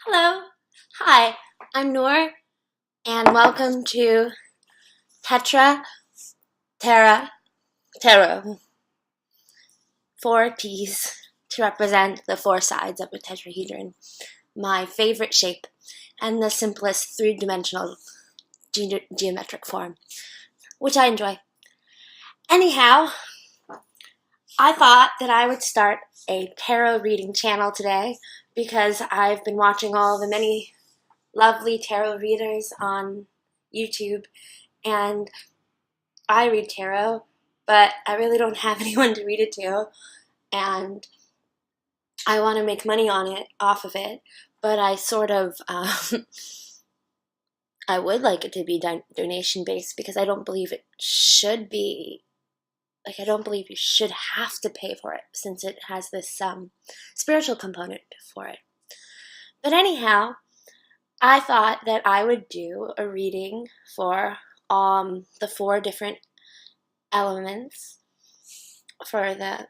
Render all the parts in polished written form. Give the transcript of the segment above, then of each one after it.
Hello. Hi, I'm Noor, and welcome to Tetra, Terra, Tarot. Four T's to represent the four sides of a tetrahedron, my favorite shape, and the simplest three-dimensional geometric form, which I enjoy. Anyhow, I thought that I would start a tarot reading channel today because I've been watching all the many lovely tarot readers on YouTube, and I read tarot, but I really don't have anyone to read it to, and I want to make money off of it, but I sort of, I would like it to be donation based because I don't believe it should be. Like, I don't believe you should have to pay for it since it has this spiritual component for it. But anyhow, I thought that I would do a reading for the four different elements for the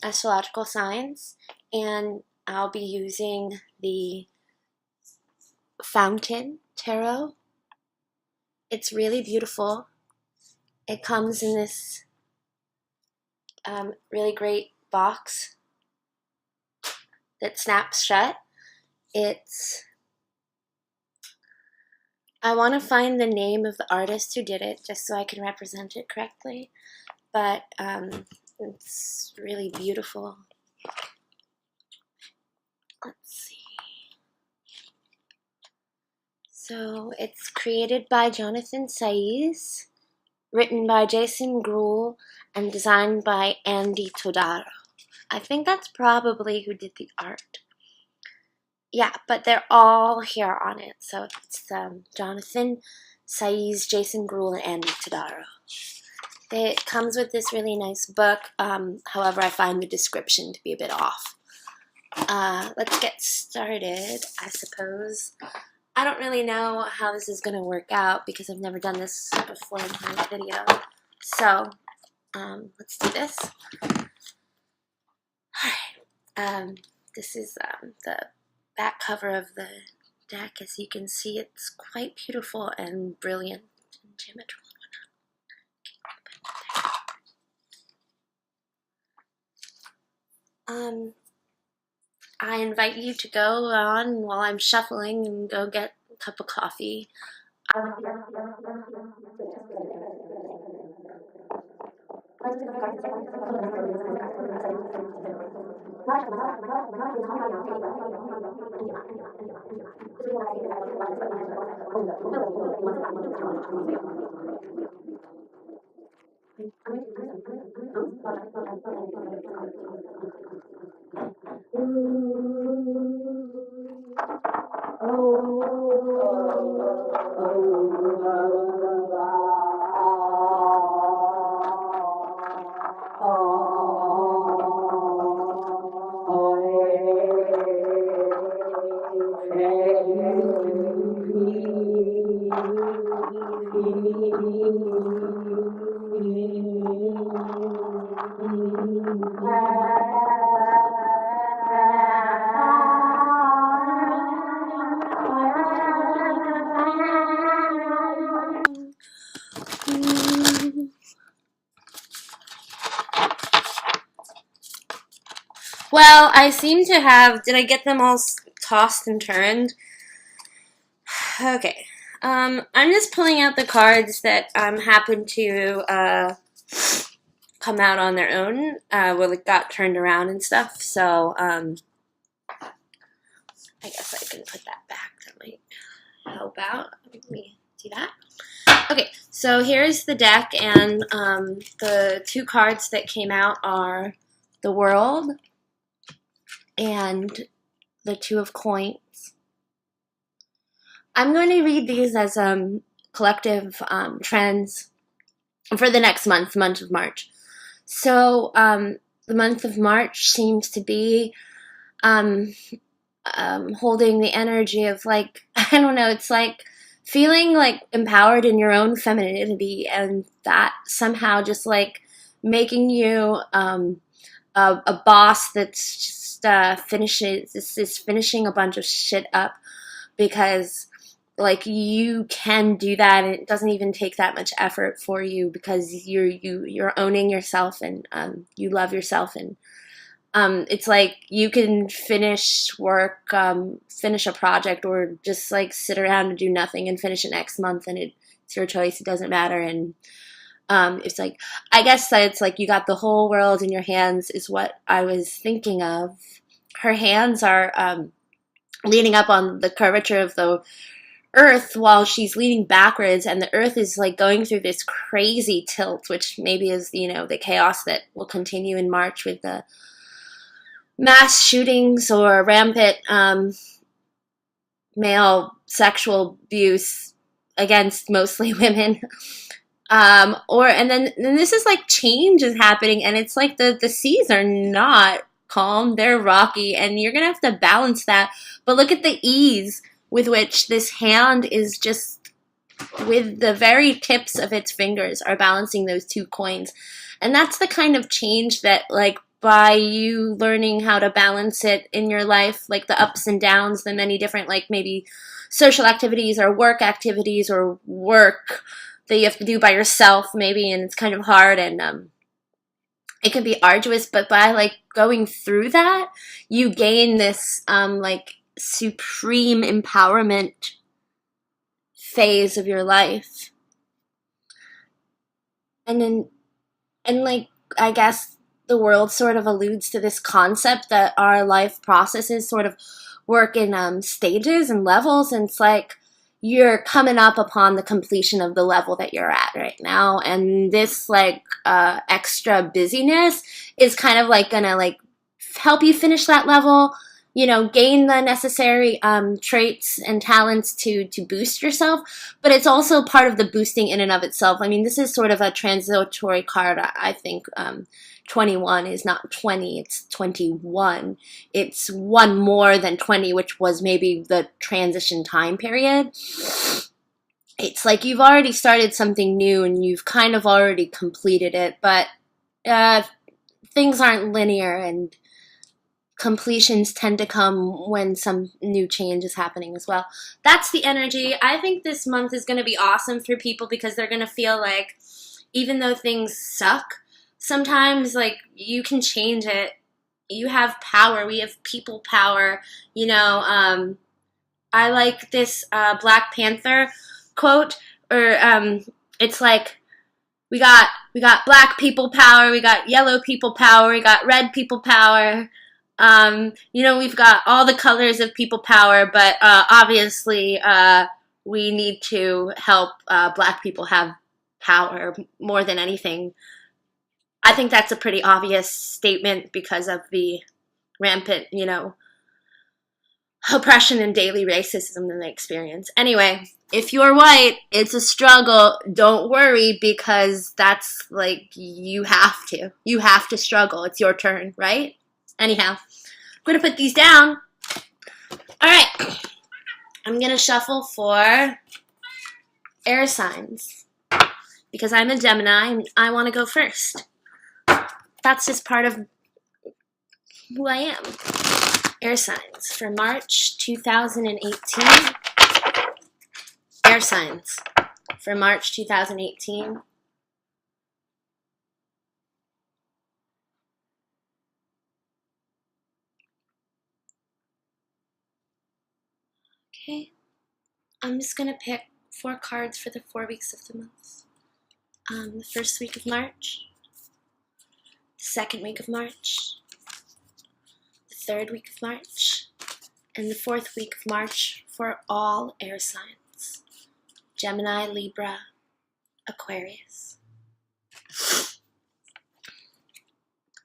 astrological signs, and I'll be using the Fountain Tarot. It's really beautiful. It comes in this really great box that snaps shut. I want to find the name of the artist who did it just so I can represent it correctly, but it's really beautiful. Let's see. So it's created by Jonathan Saiz, written by Jason Gruhl, and designed by Andy Todaro. I think that's probably who did the art. Yeah, but they're all here on it. So it's Jonathan Saiz, Jason Gruhl, and Andy Todaro. It comes with this really nice book. However, I find the description to be a bit off. Let's get started, I suppose. I don't really know how this is going to work out because I've never done this before in my video. So, let's do this. Alright, this is the back cover of the deck. As you can see, it's quite beautiful and brilliant and geometrical. I invite you to go on while I'm shuffling and go get a cup of coffee. Well, I seem to have. Did I get them all tossed and turned? Okay. I'm just pulling out the cards that happen to come out on their own. Well, it got turned around and stuff. So I guess I can put that back. That might help out. Let me do that. Okay, so here's the deck, and the two cards that came out are the World and the Two of Coins. I'm going to read these as collective trends for the next month of March. So the month of March seems to be holding the energy of, like, I don't know, it's like feeling like empowered in your own femininity, and that somehow just like making you a boss that's just finishing a bunch of shit up because like you can do that, and it doesn't even take that much effort for you because you're owning yourself, and you love yourself, and it's like you can finish work, finish a project, or just like sit around and do nothing and finish it next month, and it's your choice. It doesn't matter. And it's like, I guess that it's like you got the whole world in your hands is what I was thinking of. Her hands are leaning up on the curvature of the earth while she's leaning backwards, and the earth is like going through this crazy tilt, which maybe is, the chaos that will continue in March with the mass shootings or rampant male sexual abuse against mostly women. And then this is like change is happening, and it's like the seas are not calm, they're rocky, and you're gonna have to balance that. But look at the ease with which this hand is just, with the very tips of its fingers, are balancing those two coins. And that's the kind of change that, like, by you learning how to balance it in your life, like the ups and downs, the many different, like maybe social activities or work activities or work that you have to do by yourself maybe, and it's kind of hard, and it can be arduous, but by like going through that, you gain this like supreme empowerment phase of your life. And like, I guess the world sort of alludes to this concept that our life processes sort of work in stages and levels, and it's like you're coming up upon the completion of the level that you're at right now, and this like extra busyness is kind of like gonna like help you finish that level, gain the necessary traits and talents to boost yourself. But it's also part of the boosting in and of itself. I mean, this is sort of a transitory card. I think 21 is not 20, it's 21. It's one more than 20, which was maybe the transition time period. It's like you've already started something new and you've kind of already completed it, but things aren't linear, and completions tend to come when some new change is happening as well. That's the energy. I think this month is going to be awesome for people because they're going to feel like, even though things suck, sometimes like you can change it. You have power. We have people power. I like this Black Panther quote, or it's like, we got black people power, we got yellow people power, we got red people power. We've got all the colors of people power, but obviously we need to help black people have power more than anything. I think that's a pretty obvious statement because of the rampant, oppression and daily racism that they experience. Anyway, if you're white, it's a struggle. Don't worry, because that's like, you have to. You have to struggle. It's your turn, right? Anyhow, I'm going to put these down. All right. I'm going to shuffle for air signs because I'm a Gemini and I want to go first. That's just part of who I am. Air signs for March 2018. Air signs for March 2018. Okay, I'm just going to pick 4 cards for the 4 weeks of the month. The first week of March, the second week of March, the third week of March, and the fourth week of March for all air signs. Gemini, Libra, Aquarius.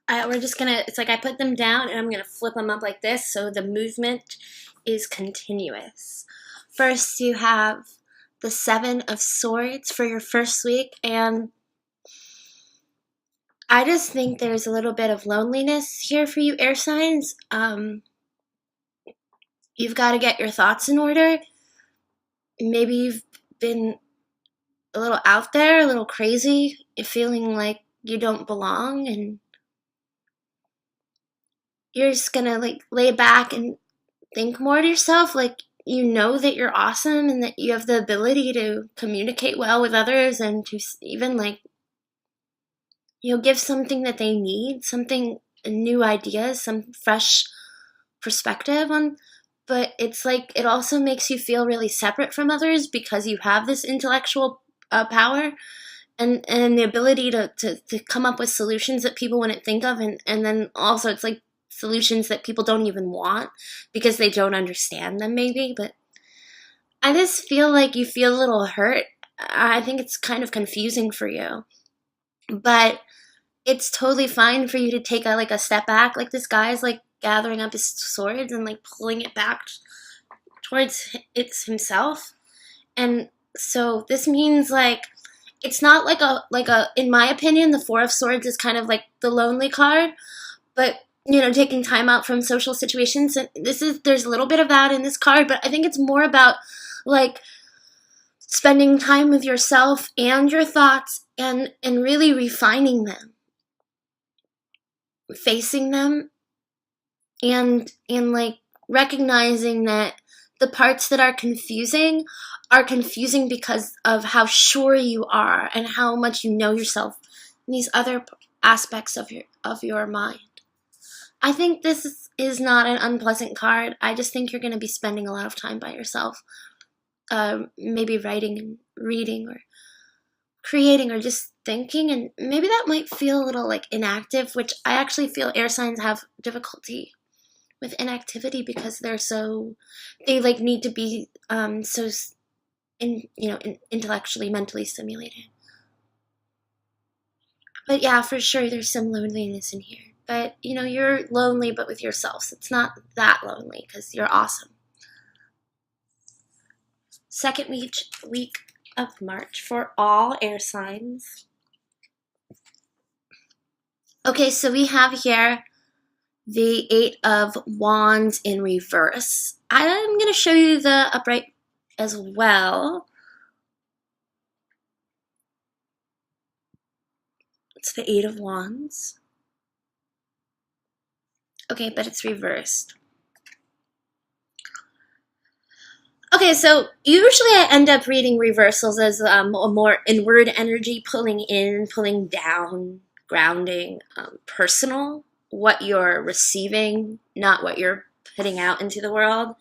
We're just gonna, it's like I put them down and I'm gonna flip them up like this so the movement is continuous. First, you have the 7 of Swords for your first week, and I just think there's a little bit of loneliness here for you, air signs. You've got to get your thoughts in order. Maybe you've been a little out there, a little crazy, feeling like you don't belong, and you're just gonna like lay back and think more to yourself, like you know that you're awesome and that you have the ability to communicate well with others and to even like, give something that they need, something, new ideas, some fresh perspective on. But it's like it also makes you feel really separate from others because you have this intellectual power and the ability to come up with solutions that people wouldn't think of, and then also it's like solutions that people don't even want because they don't understand them maybe. But I just feel like you feel a little hurt. I think it's kind of confusing for you, but it's totally fine for you to take a step back. Like this guy's like gathering up his swords and like pulling it back towards it's himself. And so this means like it's not like a in my opinion, the Four of Swords is kind of like the lonely card, but taking time out from social situations, and there's a little bit of that in this card, but I think it's more about like spending time with yourself and your thoughts and really refining them, facing them, and like recognizing that the parts that are confusing because of how sure you are and how much you know yourself in these other aspects of your mind. I think this is not an unpleasant card. I just think you're going to be spending a lot of time by yourself, maybe writing and reading or creating or just thinking, and maybe that might feel a little like inactive, which I actually feel air signs have difficulty with inactivity because they like need to be so intellectually, mentally stimulated. But yeah, for sure there's some loneliness in here. But you're lonely but with yourself, so it's not that lonely because you're awesome. Second week of March for all air signs. Okay, so we have here the Eight of Wands in reverse. I'm going to show you the upright as well. It's the Eight of Wands. Okay, but it's reversed. Okay, so usually I end up reading reversals as a more inward energy, pulling in, pulling down, grounding, personal, what you're receiving, not what you're putting out into the world.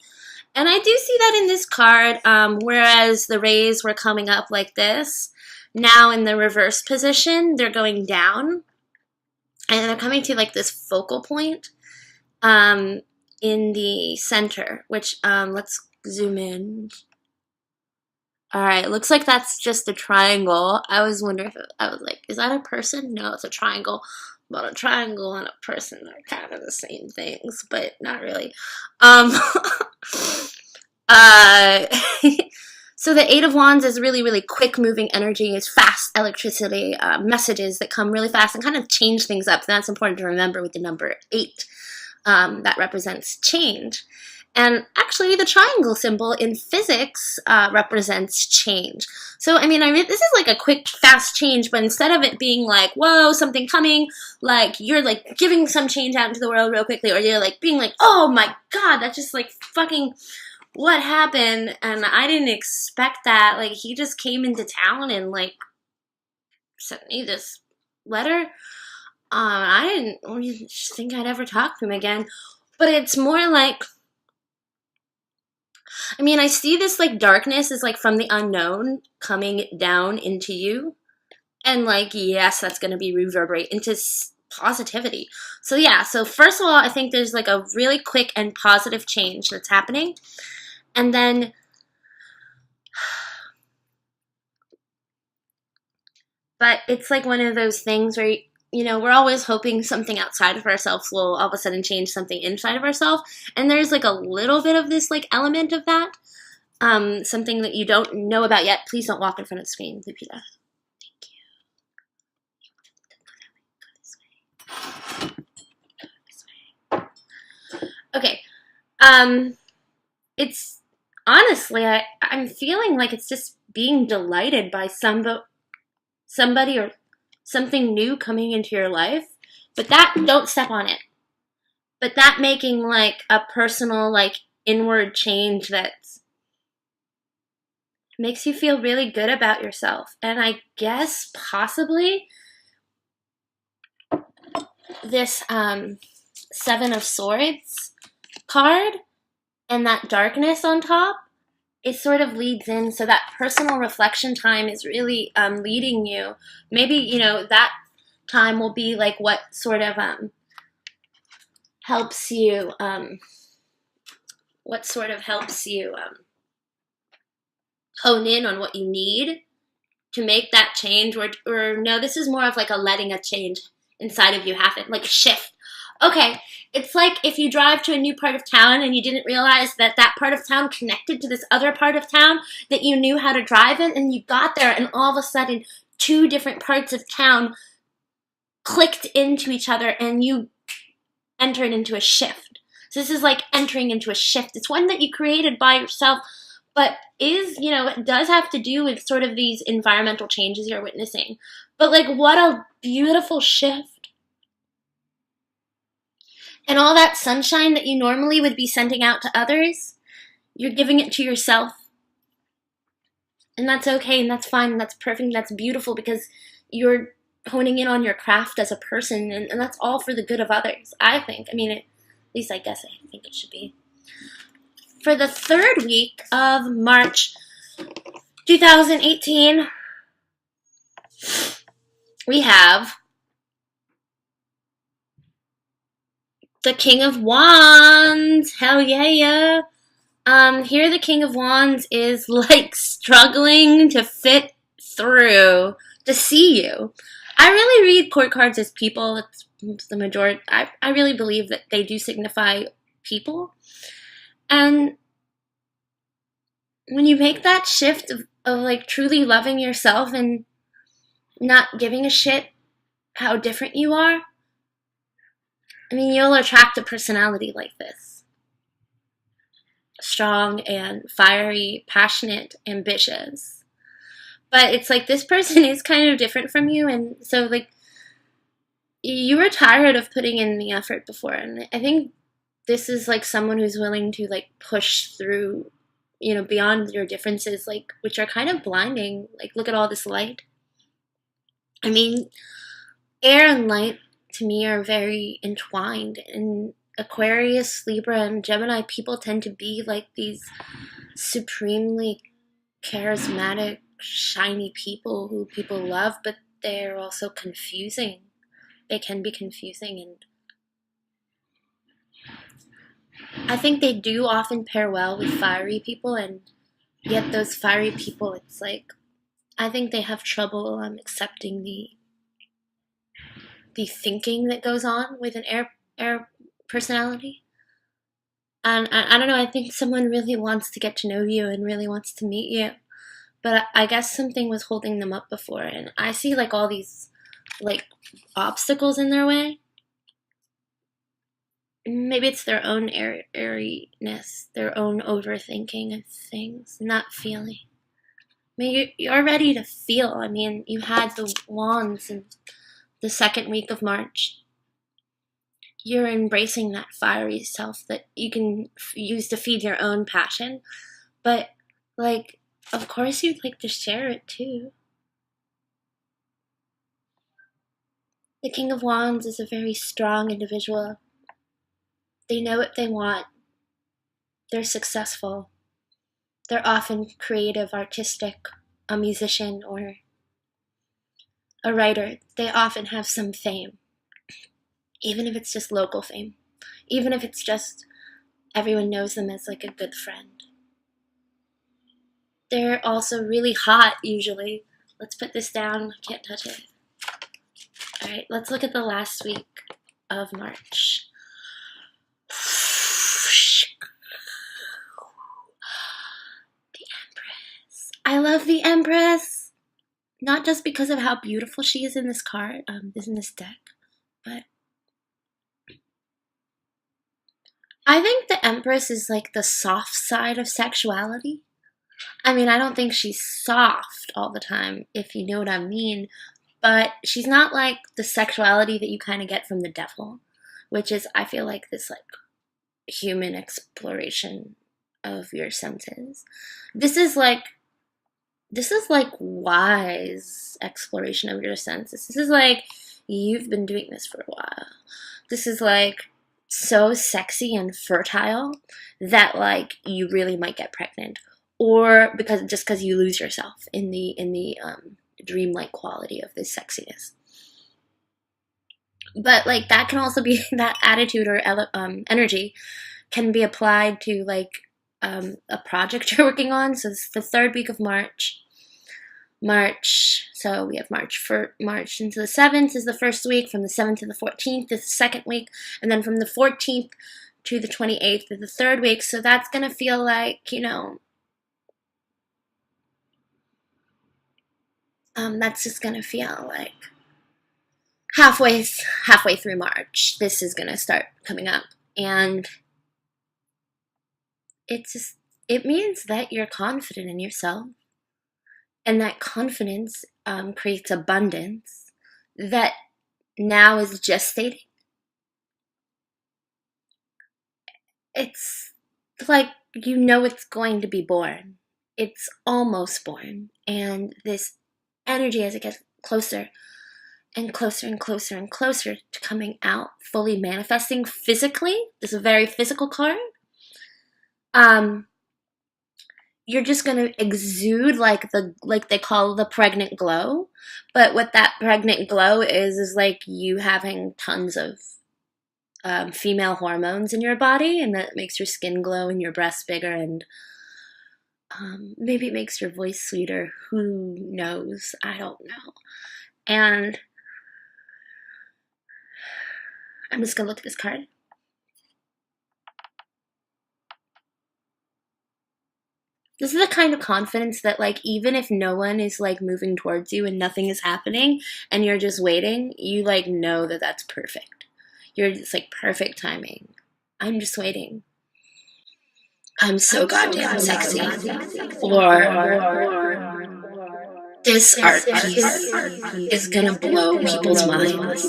And I do see that in this card, whereas the rays were coming up like this, now in the reverse position, they're going down, and they're coming to like this focal point in the center, which let's zoom in. All right, it looks like that's just a triangle. I was wondering I was like, is that a person? No, it's a triangle. But a triangle and a person are kind of the same things, but not really. So the Eight of Wands is really, really quick moving energy. It's fast electricity, messages that come really fast and kind of change things up. And that's important to remember with the number 8. That represents change. And actually, the triangle symbol in physics represents change. So, I mean, this is like a quick, fast change, but instead of it being like, whoa, something coming, like, you're like giving some change out into the world real quickly, or you're like being like, oh my god, that's just like fucking what happened, and I didn't expect that. Like, he just came into town and like sent me this letter. I didn't think I'd ever talk to him again. But it's more like, I mean, I see this like darkness is like from the unknown coming down into you. And like, yes, that's going to be reverberate into positivity. So yeah, so first of all, I think there's like a really quick and positive change that's happening. And then but it's like one of those things where we're always hoping something outside of ourselves will all of a sudden change something inside of ourselves. And there's like a little bit of this like element of that. Something that you don't know about yet. Please don't walk in front of the screen, Lupita. Thank you. Okay. It's honestly, I'm feeling like it's just being delighted by somebody or something new coming into your life, but that, don't step on it. But that making like a personal, like inward change that makes you feel really good about yourself. And I guess possibly this Seven of Swords card and that darkness on top, it sort of leads in. So that personal reflection time is really leading you. Maybe, you know, that time will be like what sort of helps you, hone in on what you need to make that change. Or no, this is more of like a letting a change inside of you happen, like a shift. Okay, it's like if you drive to a new part of town and you didn't realize that that part of town connected to this other part of town that you knew how to drive in, and you got there and all of a sudden two different parts of town clicked into each other and you entered into a shift. So this is like entering into a shift. It's one that you created by yourself, but is, you know, it does have to do with sort of these environmental changes you're witnessing. But like, what a beautiful shift. And all that sunshine that you normally would be sending out to others, you're giving it to yourself. And that's okay, and that's fine, and that's perfect, and that's beautiful, because you're honing in on your craft as a person, and that's all for the good of others, I think. I mean, at least I guess I think it should be. For the third week of March 2018, we have the King of Wands. Hell yeah. Here the King of Wands is like struggling to fit through to see you. I really read court cards as people. It's the majority. I really believe that they do signify people. And when you make that shift of like truly loving yourself and not giving a shit how different you are, I mean, you'll attract a personality like this. Strong and fiery, passionate, ambitious. But it's like this person is kind of different from you, and so like you were tired of putting in the effort before, and I think this is like someone who's willing to like push through, you know, beyond your differences, like, which are kind of blinding. Like, look at all this light. I mean, air and light to me are very entwined, and Aquarius, Libra, and Gemini people tend to be like these supremely charismatic, shiny people who people love, but they're also confusing. They can be confusing, and I think they do often pair well with fiery people, and yet those fiery people, it's like, I think they have trouble accepting the thinking that goes on with an air personality. And I don't know, I think someone really wants to get to know you and really wants to meet you. But I guess something was holding them up before, and I see like all these like obstacles in their way. Maybe it's their own airiness, their own overthinking of things, not feeling. I mean, you're ready to feel. I mean, you had the wands in the second week of March. You're embracing that fiery self that you can use to feed your own passion. But, like, of course you'd like to share it too. The King of Wands is a very strong individual. They know what they want. They're successful. They're often creative, artistic, a musician, or a writer. They often have some fame, even if it's just local fame, even if it's just everyone knows them as like a good friend. They're also really hot, usually. Let's put this down. I can't touch it. All right, let's look at the last week of March. The Empress. I love the Empress. Not just because of how beautiful she is in this card, in this deck, but I think the Empress is like the soft side of sexuality. I mean, I don't think she's soft all the time, if you know what I mean, but she's not like the sexuality that you kind of get from the devil, which is, I feel like, this like human exploration of your senses. This is like wise exploration of your senses. This is like you've been doing this for a while. This is like so sexy and fertile that like you really might get pregnant, or because you lose yourself in the dreamlike quality of this sexiness. But like that can also be that attitude or energy can be applied to like a project you're working on. So it's the third week of March. So we have March into the 7th is the first week, from the 7th to the 14th is the second week, and then from the 14th to the 28th is the third week. So that's going to feel like, that's just going to feel like halfway through March, this is going to start coming up. And it means that you're confident in yourself. And that confidence creates abundance that now is gestating. It's like it's going to be born. It's almost born. And this energy, as it gets closer and closer and closer and closer to coming out, fully manifesting physically, this is a very physical card, you're just gonna exude like they call the pregnant glow. But what that pregnant glow is like you having tons of female hormones in your body, and that makes your skin glow and your breasts bigger, and maybe it makes your voice sweeter. Who knows? I don't know. And I'm just gonna look at this card. This is the kind of confidence that, like, even if no one is, like, moving towards you and nothing is happening and you're just waiting, you, like, know that that's perfect. You're just, like, perfect timing. I'm just waiting. I'm so goddamn sexy. Or this art piece is gonna blow people's minds.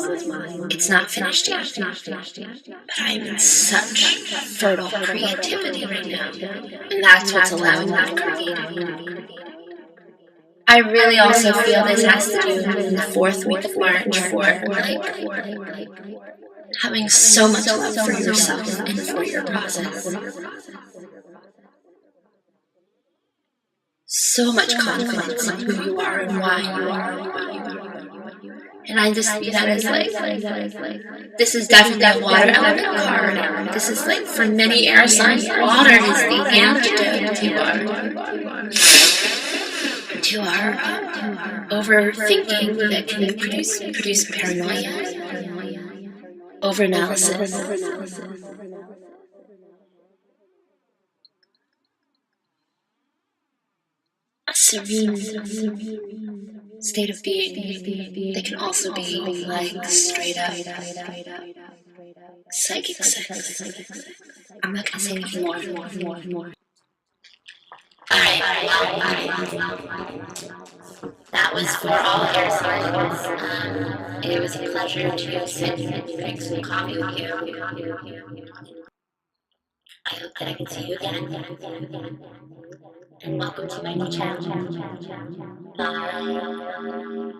It's not finished yet. But I'm in such fertile creativity right now. And that's what's allowing me to create. I really also feel this has to do with the fourth week of March for like having so much love for yourself and for your process. So much confidence in who you are and why you are. And I just see that as like, this is definitely a water element card. This is like, for many air signs, water is the antidote to our overthinking that can produce paranoia, overanalysis. A serene state of being. They can also be like straight up psychic sex. I'm not gonna say anything more. Alright, that was for all air signs. It was a pleasure to sit and drink some coffee with you. I hope that I can see you again. And welcome to my new channel. Bye.